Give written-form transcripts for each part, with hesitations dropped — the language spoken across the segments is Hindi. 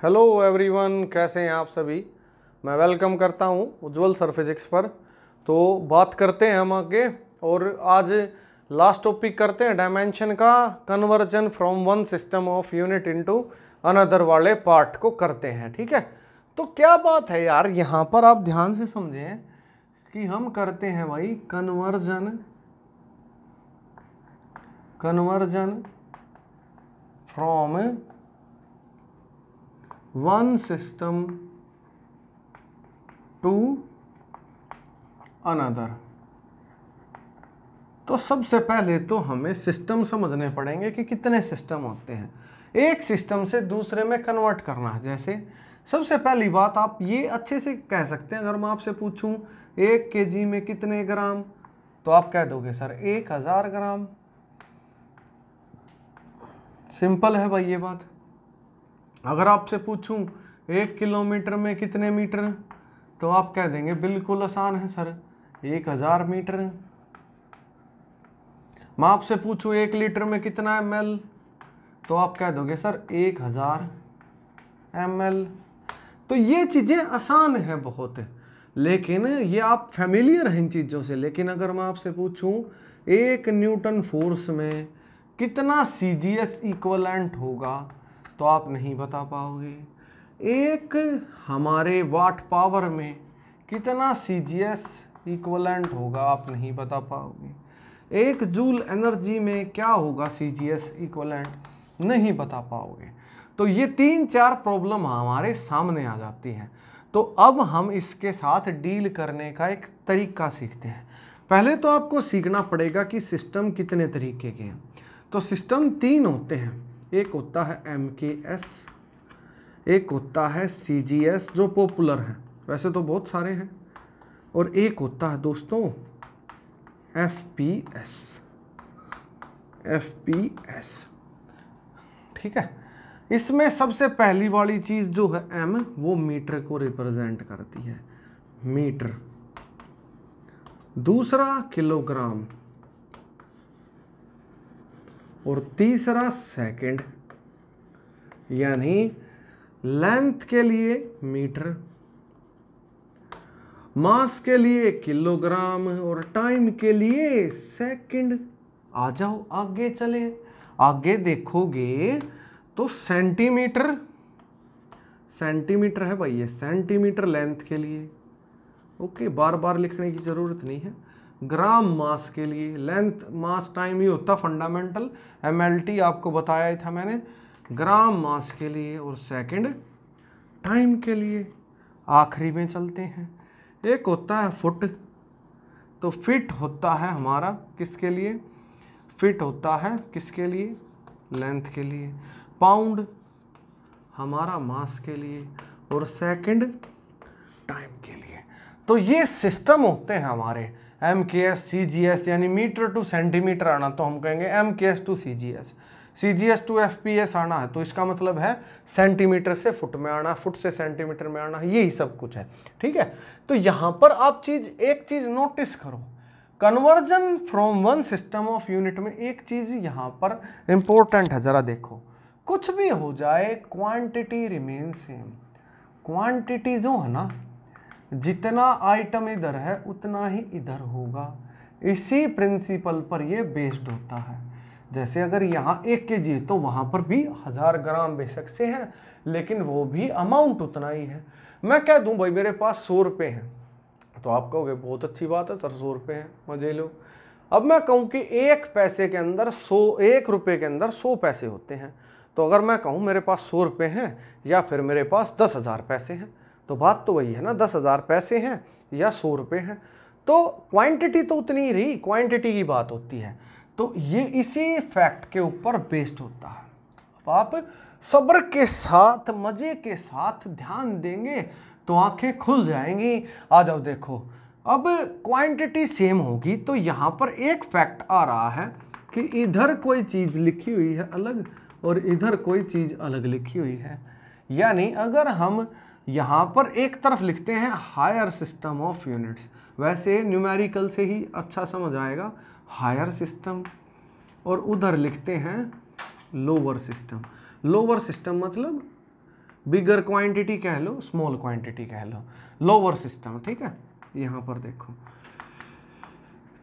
हेलो एवरीवन, कैसे हैं आप सभी। मैं वेलकम करता हूं उज्जवल सर फिजिक्स पर। तो बात करते हैं हम आगे, और आज लास्ट टॉपिक करते हैं डायमेंशन का, conversion from one system of unit into another वाले पार्ट को करते हैं। ठीक है, तो क्या बात है यार, यहाँ पर आप ध्यान से समझें कि हम करते हैं भाई conversion from one system to another. तो सबसे पहले तो हमें सिस्टम समझने पड़ेंगे कि कितने सिस्टम होते हैं, एक सिस्टम से दूसरे में कन्वर्ट करना है। जैसे सबसे पहली बात आप ये अच्छे से कह सकते हैं, अगर मैं आपसे पूछूं 1 kg में कितने ग्राम, तो आप कह दोगे सर 1000 ग्राम। सिंपल है भाई ये बात। अगर आपसे पूछूं 1 किलोमीटर में कितने मीटर, तो आप कह देंगे बिल्कुल आसान है सर 1000 मीटर। मैं आपसे पूछूं 1 लीटर में कितना ml, तो आप कह दोगे सर 1000 ml। तो ये चीज़ें आसान है बहुत, लेकिन ये आप फैमिलियर हैं इन चीज़ों से। लेकिन अगर मैं आपसे पूछूं 1 न्यूटन फोर्स में कितना CGS इक्वलेंट होगा, तो आप नहीं बता पाओगे। एक हमारे वाट पावर में कितना CGS इक्वलेंट होगा, आप नहीं बता पाओगे। 1 जूल एनर्जी में क्या होगा CGS इक्वलेंट, नहीं बता पाओगे। तो ये 3-4 प्रॉब्लम हमारे सामने आ जाती हैं। तो अब हम इसके साथ डील करने का एक तरीका सीखते हैं। पहले तो आपको सीखना पड़ेगा कि सिस्टम कितने तरीके के हैं। तो सिस्टम 3 होते हैं, एक होता है MKS, एक होता है CGS जो पॉपुलर है, वैसे तो बहुत सारे हैं, और एक होता है दोस्तों FPS। ठीक है, इसमें सबसे पहली वाली चीज जो है M, वो मीटर को रिप्रेजेंट करती है, मीटर। दूसरा किलोग्राम, और तीसरा सेकंड। यानी लेंथ के लिए मीटर, मास के लिए किलोग्राम, और टाइम के लिए सेकंड। आ जाओ आगे चले, आगे देखोगे तो सेंटीमीटर है भाई, ये सेंटीमीटर लेंथ के लिए। ओके, बार बार लिखने की जरूरत नहीं है। ग्राम मास के लिए, लेंथ मास टाइम ही होता फंडामेंटल, MLT आपको बताया था मैंने, ग्राम मास के लिए, और सेकंड टाइम के लिए। आखिरी में चलते हैं, एक होता है फुट। तो फिट होता है हमारा किसके लिए, फिट होता है किसके लिए, लेंथ के लिए। पाउंड हमारा मास के लिए, और सेकंड टाइम के लिए। तो ये सिस्टम होते हैं हमारे MKS CGS, यानी मीटर टू सेंटीमीटर आना तो हम कहेंगे MKS to CGS to FPS आना है, तो इसका मतलब है सेंटीमीटर से फुट में आना, फुट से सेंटीमीटर में आना, यही सब कुछ है। ठीक है, तो यहां पर आप एक चीज नोटिस करो, conversion from one system of unit में एक चीज यहां पर इंपॉर्टेंट है, जरा देखो। कुछ भी हो जाए क्वांटिटी रिमेन सेम। क्वांटिटी जो है ना, जितना आइटम इधर है उतना ही इधर होगा, इसी प्रिंसिपल पर ये बेस्ड होता है। जैसे अगर यहाँ 1 kg है तो वहाँ पर भी 1000 ग्राम बेशक से है, लेकिन वो भी अमाउंट उतना ही है। मैं कह दूं भाई मेरे पास 100 रुपये हैं, तो आप कहोगे बहुत अच्छी बात है सर 100 रुपये हैं, मजे लो। अब मैं कहूँ कि 1 पैसे के अंदर 1 रुपये के अंदर 100 पैसे होते हैं, तो अगर मैं कहूँ मेरे पास 100 रुपये हैं या फिर मेरे पास 10,000 पैसे हैं, तो बात तो वही है ना, 10,000 पैसे हैं या 100 रुपये हैं, तो क्वांटिटी तो उतनी ही रही, क्वांटिटी की बात होती है। तो ये इसी फैक्ट के ऊपर बेस्ड होता है। अब आप सब्र के साथ, मजे के साथ ध्यान देंगे तो आंखें खुल जाएंगी। आ जाओ देखो, अब क्वांटिटी सेम होगी तो यहाँ पर एक फैक्ट आ रहा है कि इधर कोई चीज़ लिखी हुई है अलग और इधर कोई चीज़ अलग लिखी हुई है। यानी अगर हम यहाँ पर एक तरफ लिखते हैं हायर सिस्टम ऑफ यूनिट्स, वैसे न्यूमेरिकल से ही अच्छा समझ आएगा हायर सिस्टम, और उधर लिखते हैं लोअर सिस्टम। लोअर सिस्टम मतलब बिगर क्वांटिटी कह लो, स्मॉल क्वांटिटी कह लो, लोअर सिस्टम, ठीक है। यहाँ पर देखो,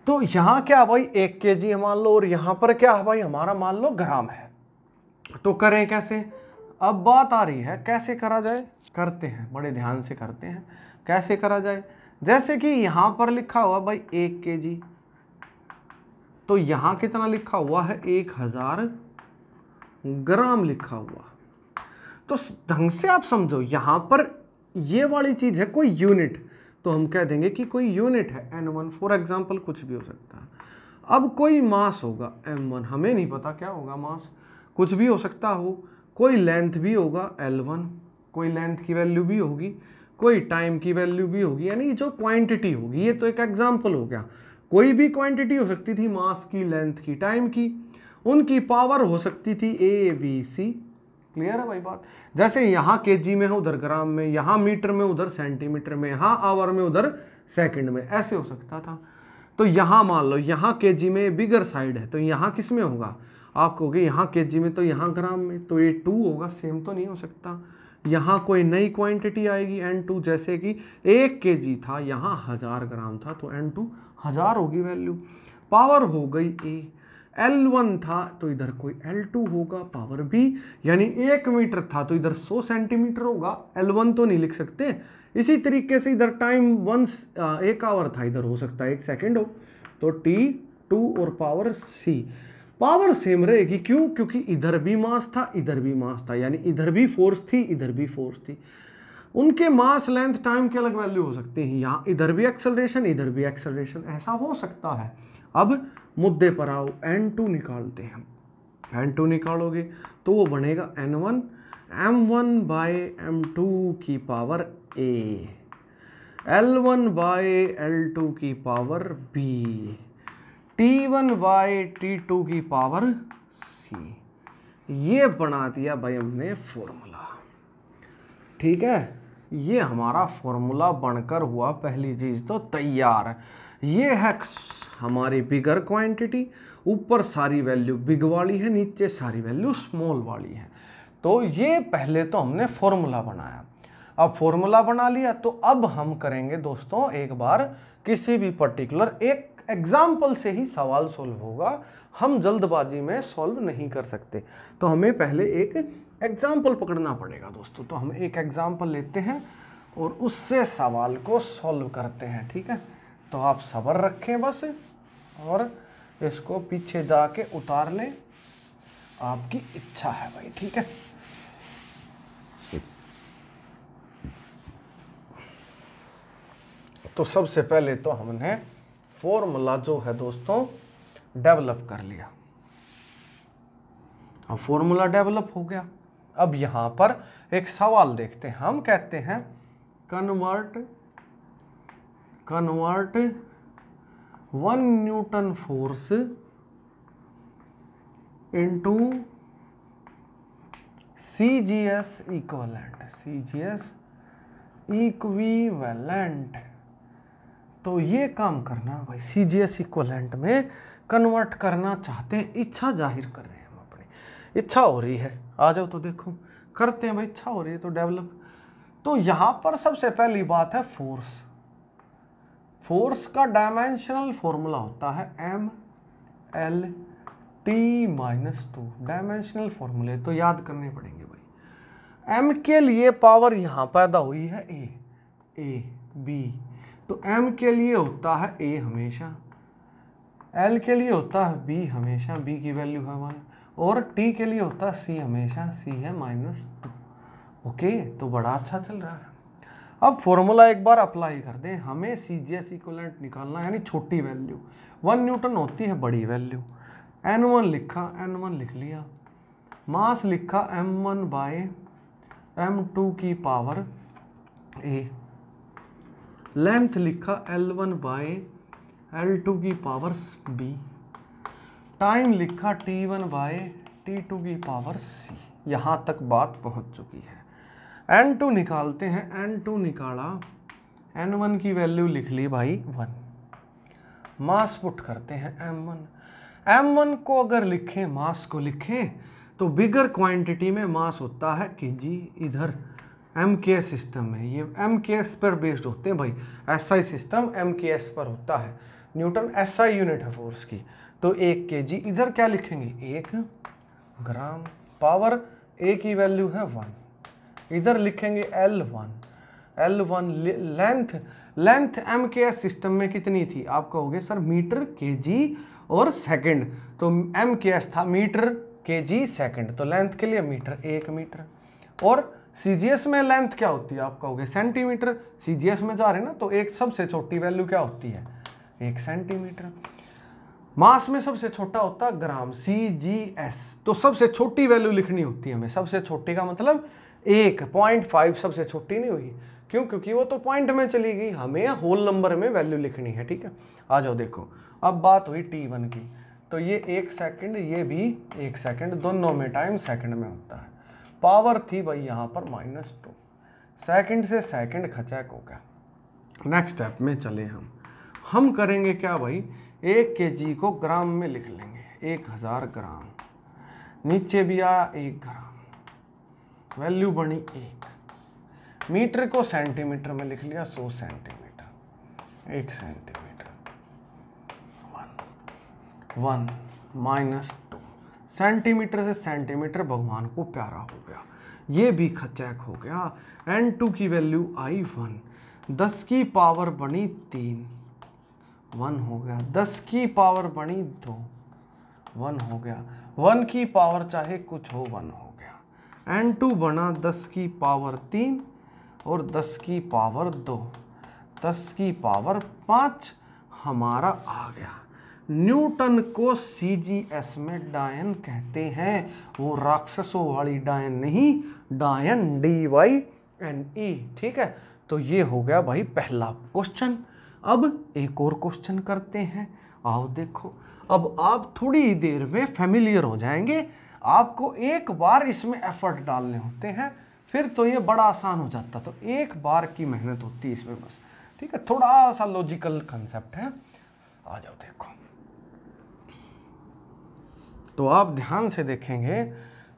तो यहाँ क्या भाई 1 kg मान लो, और यहाँ पर क्या है भाई हमारा मान लो ग्राम है। तो करें कैसे? अब बात आ रही है कैसे करा जाए, करते हैं, बड़े ध्यान से करते हैं कैसे करा जाए। जैसे कि यहाँ पर लिखा हुआ भाई 1 kg, तो यहाँ कितना लिखा हुआ है 1000 ग्राम लिखा हुआ। तो ढंग से आप समझो, यहाँ पर ये वाली चीज है कोई यूनिट, तो हम कह देंगे कि कोई यूनिट है N1 फॉर एग्जांपल, कुछ भी हो सकता है। अब कोई मास होगा M1, हमें नहीं पता क्या होगा मास, कुछ भी हो सकता हो। कोई लेंथ भी होगा L1, कोई लेंथ की वैल्यू भी होगी, कोई टाइम की वैल्यू भी होगी, यानी जो क्वांटिटी होगी, ये तो एक एग्जांपल हो गया। कोई भी क्वांटिटी हो सकती थी, मास की, लेंथ की, टाइम की, उनकी पावर हो सकती थी ABC। क्लियर है भाई बात? जैसे यहाँ kg में है, उधर ग्राम में, यहाँ मीटर में, उधर सेंटीमीटर में, यहाँ आवर में, उधर सेकंड में, ऐसे हो सकता था। तो यहाँ मान लो यहाँ kg में बिगर साइड है, तो यहाँ किस में होगा? आप कहोगे यहाँ kg में, तो यहाँ ग्राम में, तो ये 2 होगा, सेम तो नहीं हो सकता। यहाँ कोई नई क्वांटिटी आएगी N2, जैसे कि 1 kg था, यहाँ 1000 ग्राम था, तो N2 1000 होगी वैल्यू। पावर हो गई A। L1 था तो इधर कोई L2 होगा, पावर B, यानी 1 मीटर था तो इधर 100 सेंटीमीटर होगा, L1 तो नहीं लिख सकते। इसी तरीके से इधर टाइम 1 आवर था, इधर हो सकता है 1 सेकेंड हो, तो T2 और पावर C। पावर सेम रहेगी, क्यों? क्योंकि इधर भी मास था, इधर भी मास था, यानी इधर भी फोर्स थी, इधर भी फोर्स थी। उनके मास, लेंथ, टाइम की अलग वैल्यू हो सकती है, यहाँ इधर भी एक्सेलरेशन, इधर भी एक्सेलरेशन, ऐसा हो सकता है। अब मुद्दे पर आओ, N2 निकालते हैं। N2 निकालोगे तो वो बनेगा N1 M1 बाय M2 की power A, L1 bye L2 की power B, T1 bye T2 की पावर C। ये बना दिया भाई हमने फॉर्मूला, ठीक है। ये हमारा फॉर्मूला बनकर हुआ, पहली चीज तो तैयार। ये है हमारी बिगर क्वांटिटी, ऊपर सारी वैल्यू बिग वाली है, नीचे सारी वैल्यू स्मॉल वाली है। तो ये पहले तो हमने फॉर्मूला बनाया। अब फॉर्मूला बना लिया, तो अब हम करेंगे दोस्तों एक बार किसी भी पर्टिकुलर एक एग्जाम्पल से ही सवाल सॉल्व होगा, हम जल्दबाजी में सॉल्व नहीं कर सकते। तो हमें पहले एक एग्जाम्पल पकड़ना पड़ेगा दोस्तों। तो हम एक एग्जाम्पल लेते हैं और उससे सवाल को सॉल्व करते हैं, ठीक है। तो आप सब्र रखें बस, और इसको पीछे जाके उतार लें, आपकी इच्छा है भाई, ठीक है। तो सबसे पहले तो हमने फॉर्मूला जो है दोस्तों डेवलप कर लिया। अब फॉर्मूला डेवलप हो गया, अब यहां पर एक सवाल देखते हैं। हम कहते हैं convert 1 Newton force into CGS equivalent. तो ये काम करना भाई, CGS इक्विवेलेंट में कन्वर्ट करना चाहते हैं, इच्छा जाहिर कर रहे हैं हम अपनी, इच्छा हो रही है। आ जाओ तो देखो, करते हैं भाई, इच्छा हो रही है तो डेवलप। तो यहां पर सबसे पहली बात है फोर्स। फोर्स का डायमेंशनल फॉर्मूला होता है MLT-2। डायमेंशनल फॉर्मूले तो याद करने पड़ेंगे भाई। M के लिए पावर यहां पैदा हुई है A B, तो M के लिए होता है A हमेशा, L के लिए होता है B हमेशा, B की वैल्यू है 1, और T के लिए होता है C हमेशा, C है -2। ओके, तो बड़ा अच्छा चल रहा है। अब फॉर्मूला एक बार अप्लाई कर दें, हमें CGS इक्विवेलेंट निकालना, यानी छोटी वैल्यू 1 न्यूटन होती है बड़ी वैल्यू। N1 लिखा, N1 लिख लिया, मास लिखा M1 बाय M2 की पावर A, लेंथ लिखा L1 बाय L2 की पावर B, टाइम लिखा T1 बाय T2 की पावर C। यहाँ तक बात पहुँच चुकी है। N2 निकालते हैं, N2 निकाला, N1 की वैल्यू लिख ली भाई 1, मास पुट करते हैं M1 को अगर लिखें, मास को लिखें, तो बिगर क्वांटिटी में मास होता है kg, इधर MKS सिस्टम में, ये MKS पर बेस्ड होते हैं भाई। SI सिस्टम MKS पर होता है, न्यूटन SI यूनिट है फोर्स की। तो 1 kg, इधर क्या लिखेंगे 1 ग्राम, पावर A की वैल्यू है 1, इधर लिखेंगे L1 लेंथ MKS सिस्टम में कितनी थी, आप कहोगे सर मीटर kg और सेकंड, तो MKS था मीटर kg सेकंड, तो लेंथ के लिए मीटर 1 मीटर। और CGS में लेंथ क्या होती है, आप कहोगे सेंटीमीटर, CGS में जा रहे हैं ना, तो एक सबसे छोटी वैल्यू क्या होती है 1 सेंटीमीटर। मास में सबसे छोटा होता है ग्राम, CGS, तो सबसे छोटी वैल्यू लिखनी होती है हमें, सबसे छोटी का मतलब 1.5 सबसे छोटी नहीं हुई, क्यों, क्योंकि वो तो पॉइंट में चली गई, हमें होल नंबर में वैल्यू लिखनी है, ठीक है। आ जाओ देखो, अब बात हुई T1 की, तो ये 1 सेकंड, ये भी 1 सेकंड, दोनों में टाइम सेकंड में होता है। पावर थी भाई यहाँ पर -2, सेकंड से सेकंड खचैक हो गया। नेक्स्ट स्टेप में चले हम करेंगे क्या भाई, 1 kg को ग्राम में लिख लेंगे, 1000 ग्राम, नीचे भी आया 1 ग्राम, वैल्यू बनी 1। मीटर को सेंटीमीटर में लिख लिया, 100 सेंटीमीटर, 1 सेंटीमीटर, 1 -2 सेंटीमीटर से सेंटीमीटर भगवान को प्यारा हो गया, ये भी खचैक हो गया। N2 की वैल्यू आई 1, 10 की पावर बनी 3, 1 हो गया, 10 की पावर बनी 2, 1 हो गया, 1 की पावर चाहे कुछ हो 1 हो गया। N2 बना 10 की पावर 3 और 10 की पावर 2, 10 की पावर 5 हमारा आ गया। न्यूटन को CGS में डायन कहते हैं, वो राक्षसों वाली डायन नहीं, डायन DYNE, ठीक है। तो ये हो गया भाई पहला क्वेश्चन। अब एक और क्वेश्चन करते हैं, आओ देखो। अब आप थोड़ी देर में फेमिलियर हो जाएंगे, आपको एक बार इसमें एफर्ट डालने होते हैं, फिर तो ये बड़ा आसान हो जाता, तो एक बार की मेहनत होती है इसमें बस, ठीक है। थोड़ा सा लॉजिकल कंसेप्ट है, आ जाओ देखो। तो आप ध्यान से देखेंगे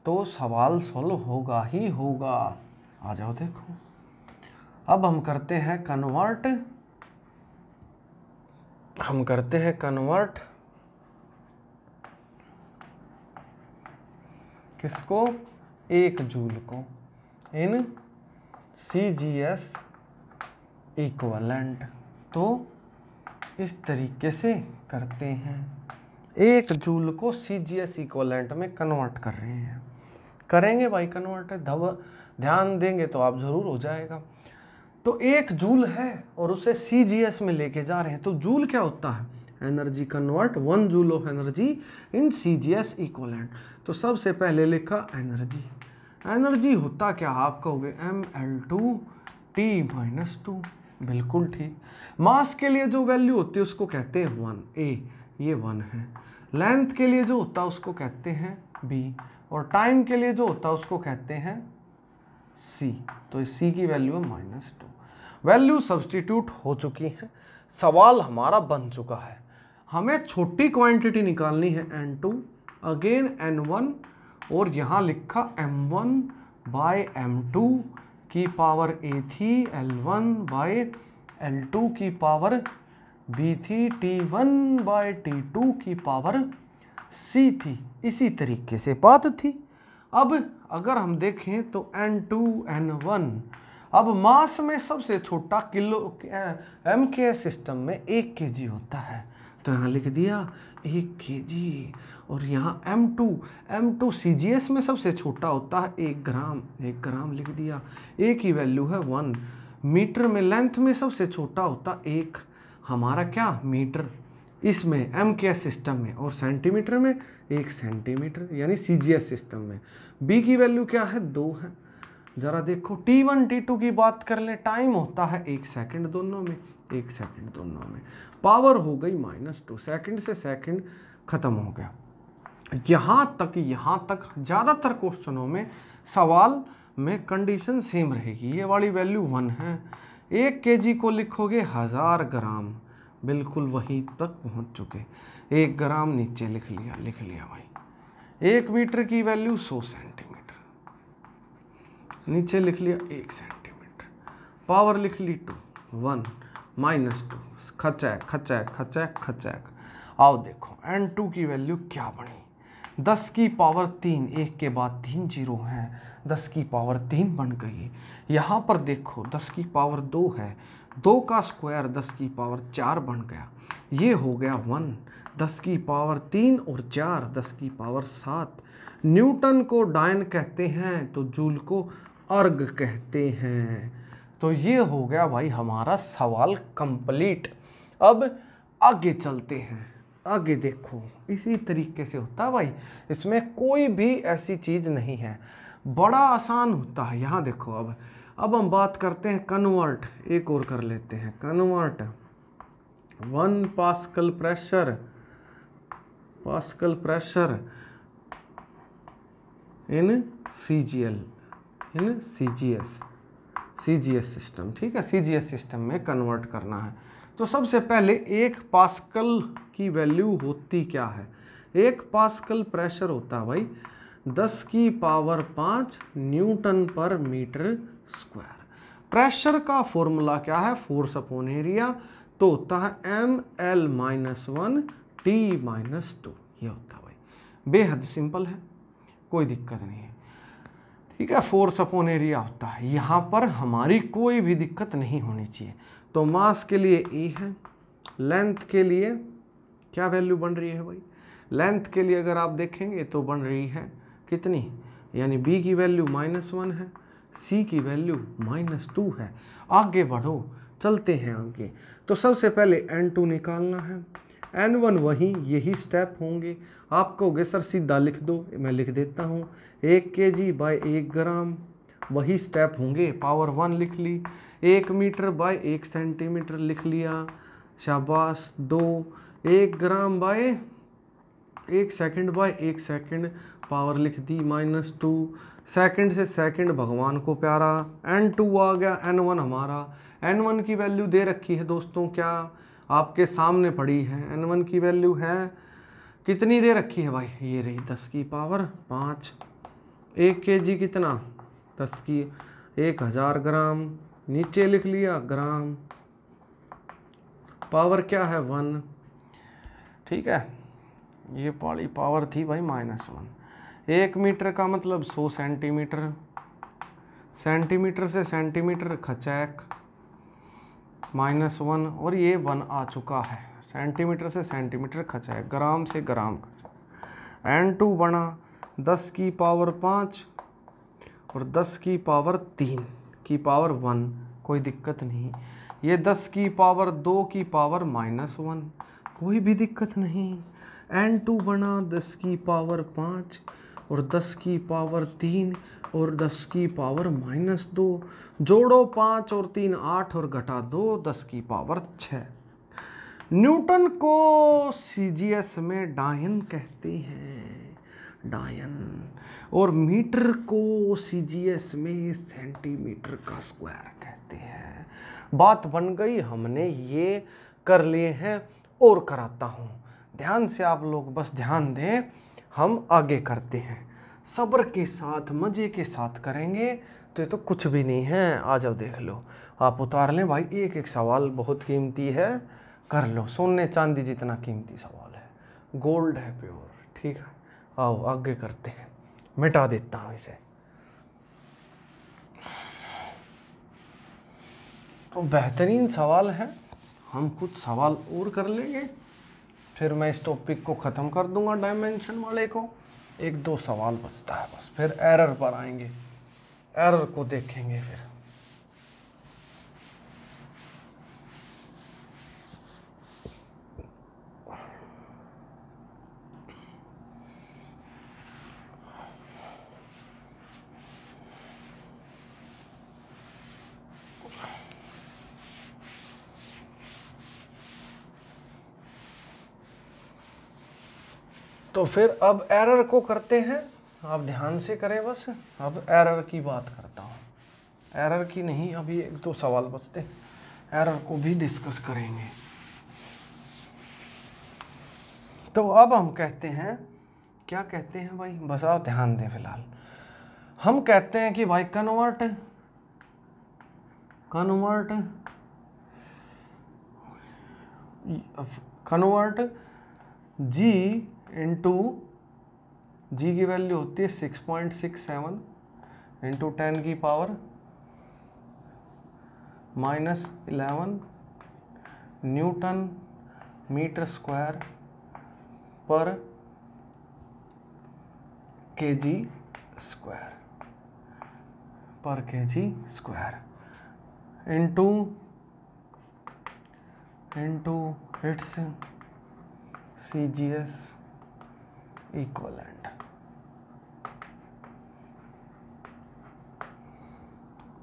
तो सवाल सॉल्व होगा ही होगा। आ जाओ देखो, अब हम करते हैं कन्वर्ट, किसको, 1 जूल को इन CGS इक्वलेंट। तो इस तरीके से करते हैं, 1 जूल को CGS इक्वलेंट में कन्वर्ट कर रहे हैं, करेंगे भाई कन्वर्ट, ध्यान देंगे तो आप जरूर हो जाएगा। तो 1 जूल है और उसे CGS में लेके जा रहे हैं, तो जूल क्या होता है, energy convert, 1 joule of energy in CGS equivalent. तो सबसे पहले लिखा एनर्जी होता क्या, आप कहोगे mL2T-2, बिल्कुल ठीक। मास के लिए जो वैल्यू होती है उसको कहते हैं 1A, ये 1 है। लेंथ के लिए जो होता है उसको कहते हैं B, और टाइम के लिए जो होता है उसको कहते हैं C। तो इस C की वैल्यू है -2। वैल्यू सब्स्टिट्यूट हो चुकी है, सवाल हमारा बन चुका है। हमें छोटी क्वांटिटी निकालनी है N2, अगेन N1, और यहाँ लिखा M1/M2 की पावर A थी, L1/L2 की पावर B थी, T1/T2 की पावर C थी। इसी तरीके से बात थी। अब अगर हम देखें तो N2 N1, अब मास में सबसे छोटा किलो MKS सिस्टम में 1 kg होता है, तो यहाँ लिख दिया 1 kg। और यहाँ M2 CGS में सबसे छोटा होता है 1 ग्राम लिख दिया, A की वैल्यू है 1। मीटर में लेंथ में सबसे छोटा होता 1, हमारा क्या मीटर, इसमें MKS सिस्टम में, और सेंटीमीटर में 1 सेंटीमीटर, यानी CGS सिस्टम में। B की वैल्यू क्या है 2 है। जरा देखो T1 T2 की बात कर ले, टाइम होता है 1 सेकंड दोनों में, 1 सेकंड दोनों में, पावर हो गई -2, सेकंड से सेकंड खत्म हो गया। यहाँ तक ज़्यादातर क्वेश्चनों में सवाल में कंडीशन सेम रहेगी, ये वाली वैल्यू 1 है। 1 kg को लिखोगे 1000 ग्राम, बिल्कुल वहीं तक पहुँच चुके, 1 ग्राम नीचे लिख लिया भाई। 1 मीटर की वैल्यू 100 सेंटीमीटर, नीचे लिख लिया 1 सेंटीमीटर, पावर लिख ली 2, 1 -2, खचैक खचैक खचैक खचैक। आओ देखो n2 की वैल्यू क्या बनी, 10 की पावर 3, एक के बाद 3 जीरो हैं, 10 की पावर 3 बन गई। यहाँ पर देखो 10 की पावर 2 है, 2 का स्क्वायर 10 की पावर 4 बन गया, ये हो गया 1, 10 की पावर 3 और 4 10 की पावर 7। न्यूटन को डायन कहते हैं तो जूल को अर्ग कहते हैं। तो ये हो गया भाई हमारा सवाल कंप्लीट। अब आगे चलते हैं, आगे देखो इसी तरीके से होता है भाई, इसमें कोई भी ऐसी चीज़ नहीं है, बड़ा आसान होता है। यहाँ देखो अब हम बात करते हैं कन्वर्ट, एक और कर लेते हैं convert 1 pascal pressure in CGL in CGS system, ठीक है, CGS सिस्टम में कन्वर्ट करना है। तो सबसे पहले 1 पास्कल की वैल्यू होती क्या है, 1 पास्कल प्रेशर होता है भाई 10 की पावर 5 न्यूटन पर मीटर स्क्वायर। प्रेशर का फॉर्मूला क्या है, फोर्स अपॉन एरिया, तो होता है ml-1 T-2, ये होता है भाई, बेहद सिंपल है, कोई दिक्कत नहीं है, ठीक है। फोर्स अपॉन एरिया होता है, यहाँ पर हमारी कोई भी दिक्कत नहीं होनी चाहिए। तो मास के लिए E है, लेंथ के लिए क्या वैल्यू बन रही है भाई, लेंथ के लिए अगर आप देखेंगे तो बन रही है कितनी, यानी B की वैल्यू -1 है, C की वैल्यू -2 है। आगे बढ़ो, चलते हैं आगे। तो सबसे पहले N2 निकालना है, N1 वही यही स्टेप होंगे। आप कहोगे सर सीधा लिख दो, मैं लिख देता हूँ 1 kg बाय 1 ग्राम, वही स्टेप होंगे, पावर 1 लिख ली, 1 मीटर बाय 1 सेंटीमीटर लिख लिया, शाबाश। 2 1 ग्राम bye 1 second by 1 second, power लिख दी -2, सेकंड से सेकंड भगवान को प्यारा। N2 आ गया, N1 हमारा, N1 की वैल्यू दे रखी है दोस्तों, क्या आपके सामने पड़ी है, N1 की वैल्यू है कितनी दे रखी है भाई, ये रही 10 की पावर 5। 1 kg कितना, 10 की 1000 ग्राम, नीचे लिख लिया ग्राम, पावर क्या है 1, ठीक है, ये पॉली पावर थी भाई -1। 1 मीटर का मतलब 100 सेंटीमीटर, सेंटीमीटर से सेंटीमीटर खचैक -1, और ये 1 आ चुका है, सेंटीमीटर से सेंटीमीटर खचैक, ग्राम से ग्राम खचैक। N2 बना 10 की पावर 5 और 10 की पावर 3 की पावर 1, कोई दिक्कत नहीं। ये 10 की पावर 2 की पावर -1, कोई भी दिक्कत नहीं। N2 बना 10 की पावर 5 और 10 की पावर 3 और 10 की पावर -2, जोड़ो 5 और 3 8 और घटा 2 10 की पावर 6। न्यूटन को CGS में डायन कहते हैं, डायन, और मीटर को CGS में सेंटीमीटर का स्क्वायर कहते हैं। बात बन गई, हमने ये कर लिए हैं और कराता हूँ, ध्यान से आप लोग बस ध्यान दें, हम आगे करते हैं, सब्र के साथ मज़े के साथ करेंगे तो ये तो कुछ भी नहीं है। आ जाओ देख लो, आप उतार लें भाई, एक एक सवाल बहुत कीमती है, कर लो, सोने चांदी जितना कीमती सवाल है, गोल्ड है प्योर, ठीक है। आओ आगे करते हैं, मिटा देता हूँ इसे। तो बेहतरीन सवाल है, हम कुछ सवाल और कर लेंगे, फिर मैं इस टॉपिक को ख़त्म कर दूंगा डायमेंशन वाले को। 1-2 सवाल बचता है बस, फिर एरर पर आएंगे, एरर को देखेंगे फिर। तो फिर अब एरर को करते हैं, आप ध्यान से करें बस। अब एरर की बात करता हूँ, एरर की नहीं, अभी 1-2 सवाल बचते हैं, एरर को भी डिस्कस करेंगे। तो अब हम कहते हैं, क्या कहते हैं भाई, बस आप ध्यान दें फिलहाल। हम कहते हैं कि भाई कन्वर्ट जी इंटू जी की वैल्यू होती है 6.67 इंटू 10 की पावर -11 न्यूटन मीटर स्क्वायर पर KG square into its CGS equivalent.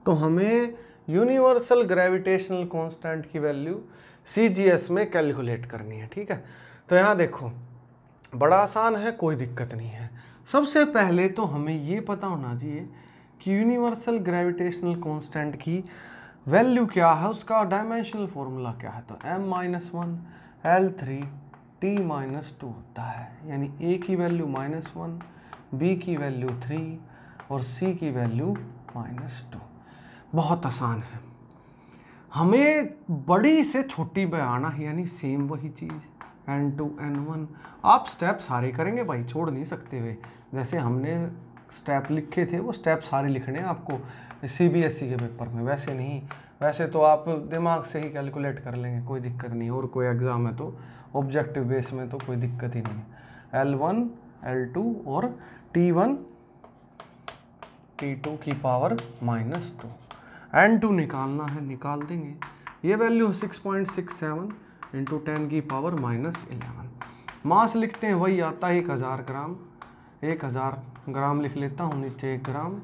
तो हमें यूनिवर्सल ग्रेविटेशनल कांस्टेंट की वैल्यू CGS में कैलकुलेट करनी है, ठीक है। तो यहाँ देखो बड़ा आसान है, कोई दिक्कत नहीं है। सबसे पहले तो हमें ये पता होना चाहिए कि यूनिवर्सल ग्रेविटेशनल कांस्टेंट की वैल्यू क्या है, उसका डायमेंशनल फॉर्मूला क्या है। तो m-1 L3 T-2 होता है, यानी A की वैल्यू -1, B की वैल्यू 3 और C की वैल्यू -2। बहुत आसान है। हमें बड़ी से छोटी बनाना है, यानी सेम वही चीज़ n2 n1। आप स्टेप सारे करेंगे भाई, छोड़ नहीं सकते हुए। जैसे हमने स्टेप लिखे थे वो स्टेप सारे लिखने हैं आपको CBSE के पेपर में, वैसे नहीं। वैसे तो आप दिमाग से ही कैलकुलेट कर लेंगे, कोई दिक्कत नहीं। और कोई एग्ज़ाम है तो ऑब्जेक्टिव बेस में तो कोई दिक्कत ही नहीं है। L1 L2 और T1 T2 की पावर -2। n2 निकालना है, निकाल देंगे। ये वैल्यू 6.67 इंटू 10 की पावर -11। मास लिखते हैं, वही आता है 1000 ग्राम। 1000 ग्राम लिख लेता हूँ, नीचे 1 ग्राम।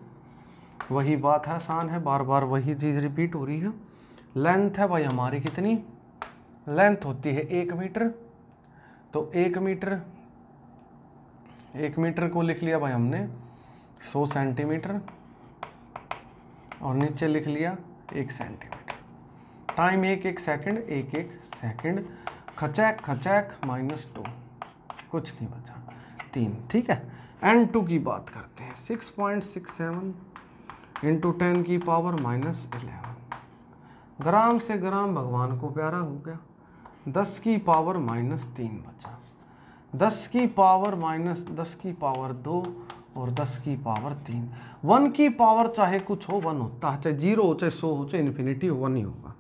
वही बात है, आसान है, बार बार वही चीज़ रिपीट हो रही है। लेंथ है भाई हमारी कितनी, लेंथ होती है 1 मीटर। तो 1 मीटर को लिख लिया भाई हमने 100 सेंटीमीटर और नीचे लिख लिया 1 सेंटीमीटर। Time 1 second, 1 second. खचैक -2, कुछ नहीं बचा, 3, ठीक है। n2 की बात करते हैं, 6.67 इंटू 10 की पावर -11। ग्राम से ग्राम भगवान को प्यारा हो गया। 10 की पावर -3 बचा। 10 की पावर -10 की पावर 2 और 10 की पावर 3। 1 की पावर चाहे कुछ हो 1 होता है, चाहे 0 हो, चाहे 100 हो, चाहे इन्फिनिटी हो, 1 ही होगा।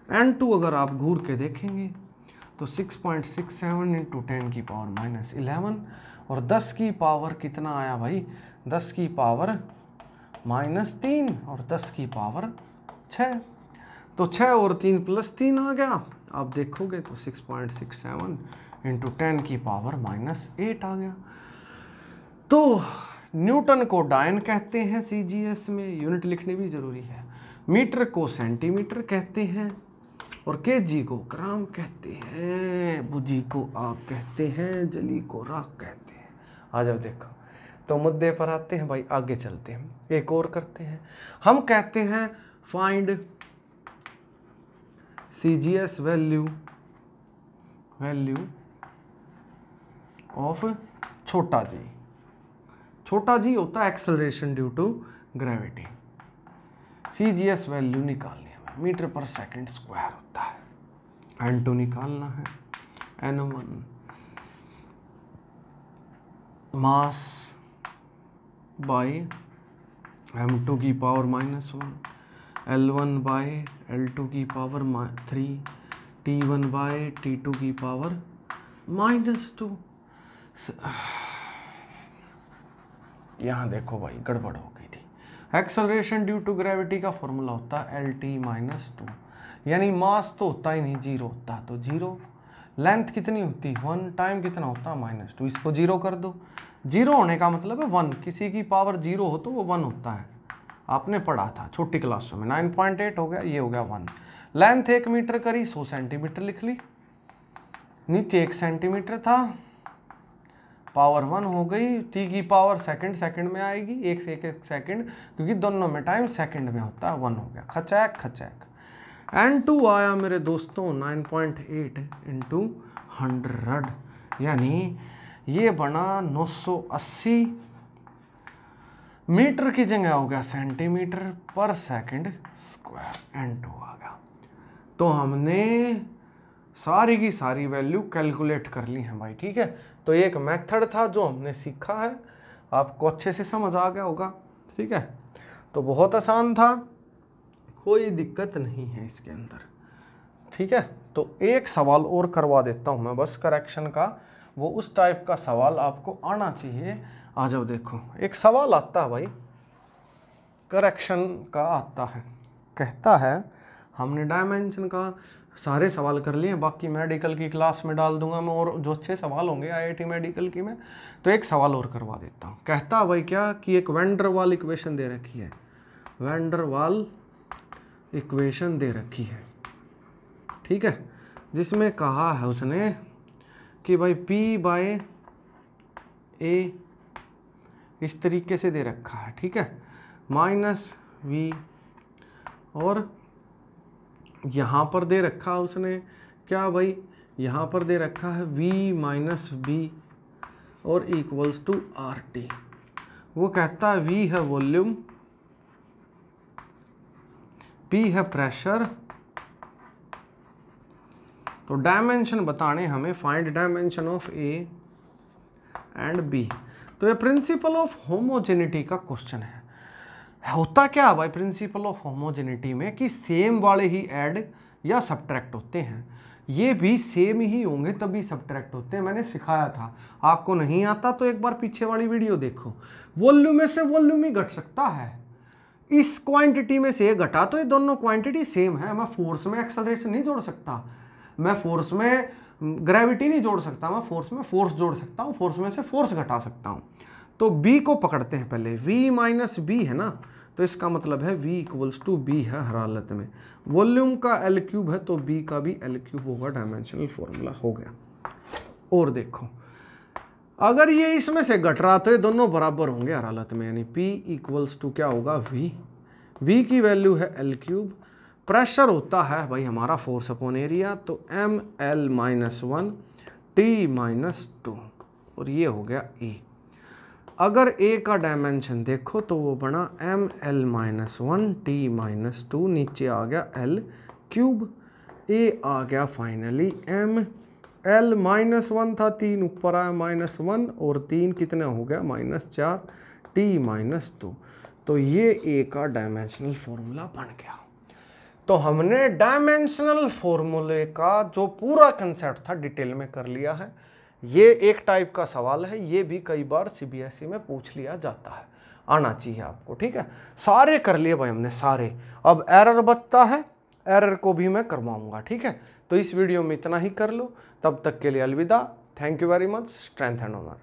n2 अगर आप घूर के देखेंगे तो 6.67 इंटू 10 की पावर -11 और 10 की पावर कितना आया भाई, 10 की पावर -3 और 10 की पावर 6। तो 6 और 3 + 3 आ गया। आप देखोगे तो 6.67 इंटू 10 की पावर -8 आ गया। तो न्यूटन को डायन कहते हैं CGS में, यूनिट लिखनी भी जरूरी है। मीटर को सेंटीमीटर कहते हैं और केजी को ग्राम कहते हैं। बुझी को आग कहते हैं, जली को राख कहते हैं। आ जाओ देखो, तो मुद्दे पर आते हैं भाई, आगे चलते हैं, एक और करते हैं। हम कहते हैं फाइंड CGS वैल्यू ऑफ छोटा जी। छोटा जी होता है acceleration due to gravity. CGS value निकालनी है, मीटर पर सेकंड स्क्वायर होता है। n2 निकालना है, n1 मास बाय m2 की पावर -1, L1 बाय L2 की पावर 3, T1 बाय T2 की पावर -2। यहाँ देखो भाई गड़बड़ हो गई थी। एक्सेलरेशन ड्यू टू ग्रेविटी का फॉर्मूला होता है LT -2, यानी मास तो होता ही नहीं, 0 होता तो 0। लेंथ कितनी होती 1, टाइम कितना होता -2। इसको 0 कर दो। 0 होने का मतलब है 1, किसी की पावर 0 हो तो वो 1 होता है। आपने पढ़ा था छोटी क्लासों में। 9.8 हो गया, ये हो गया 1। लेंथ 1 मीटर करी, 100 सेंटीमीटर लिख ली। नीचे 1 सेंटीमीटर था, पावर 1 हो गई। t की पावर सेकंड में आएगी, 1 से 1 सेकंड, क्योंकि दोनों में टाइम सेकंड में होता है। 1 हो गया, खचैक। n2 आया मेरे दोस्तों 9.8 इंटू 100, यानी ये बना 980 मीटर की जगह हो गया सेंटीमीटर पर सेकंड स्क्वायर n2 आ गया। तो हमने सारी की सारी वैल्यू कैलकुलेट कर ली है भाई, ठीक है। तो एक मेथड था जो हमने सीखा है, आपको अच्छे से समझ आ गया होगा, ठीक है। तो बहुत आसान था, कोई दिक्कत नहीं है इसके अंदर, ठीक है। तो एक सवाल और करवा देता हूँ मैं बस करेक्शन का, वो उस टाइप का सवाल आपको आना चाहिए। आ जाओ, देखो एक सवाल आता है भाई करेक्शन का आता है, कहता है, हमने डायमेंशन का सारे सवाल कर लिए, बाकी मेडिकल की क्लास में डाल दूंगा मैं, और जो अच्छे सवाल होंगे आईआईटी मेडिकल की में। तो एक सवाल और करवा देता हूँ। कहता है भाई क्या कि एक वैन डर वाल इक्वेशन दे रखी है, वैन डर वाल इक्वेशन दे रखी है, ठीक है, जिसमें कहा है उसने कि भाई P/A इस तरीके से दे रखा है, ठीक है, -v, और यहाँ पर दे रखा उसने क्या भाई, यहाँ पर दे रखा है v - b और इक्वल्स टू RT। वो कहता है v है वॉल्यूम, p है प्रेशर, तो डायमेंशन बताने हमें, find dimension of A and B। तो ये प्रिंसिपल ऑफ होमोजेनिटी का क्वेश्चन है। होता क्या है भाई प्रिंसिपल ऑफ होमोजेनिटी में कि सेम वाले ही ऐड या सब्ट्रैक्ट होते हैं, ये भी सेम ही होंगे तभी सब्ट्रैक्ट होते हैं, मैंने सिखाया था। आपको नहीं आता तो एक बार पीछे वाली वीडियो देखो। वॉल्यूम में से वॉल्यूम ही घट सकता है, इस क्वांटिटी में से घटा तो ये दोनों क्वांटिटी सेम है। मैं फोर्स में एक्सेलरेशन नहीं जोड़ सकता, मैं फोर्स में ग्रेविटी नहीं जोड़ सकता, मैं फोर्स में फोर्स जोड़ सकता हूँ, फोर्स में से फोर्स घटा सकता हूँ। तो B को पकड़ते हैं पहले, v - b है ना, तो इसका मतलब है v इक्वल्स टू b है हर हालत में। वॉल्यूम का L³ है तो B का भी L³ होगा, डायमेंशनल फॉर्मूला हो गया। और देखो अगर ये इसमें से घट रहा तो ये दोनों बराबर होंगे हर हालत में, यानी P इक्वल्स टू क्या होगा v की वैल्यू है L³, प्रेशर होता है भाई हमारा फोर्स अपॉन एरिया, तो mL-1 T-2, और ये हो गया E। अगर A का डायमेंशन देखो तो वो बना mL-1 T-2, नीचे आ गया L³, A आ गया फाइनली mL-1 था, 3 ऊपर आया -1, और 3 कितना हो गया -4 T-2। तो ये A का डायमेंशनल फॉर्मूला बन गया। तो हमने डायमेंशनल फॉर्मूले का जो पूरा कंसेप्ट था डिटेल में कर लिया है। ये एक टाइप का सवाल है, ये भी कई बार CBSE में पूछ लिया जाता है, आना चाहिए आपको, ठीक है। सारे कर लिए भाई हमने सारे, अब एरर बचता है, एरर को भी मैं करवाऊंगा, ठीक है। तो इस वीडियो में इतना ही कर लो, तब तक के लिए अलविदा, thank you very much, strength and honour.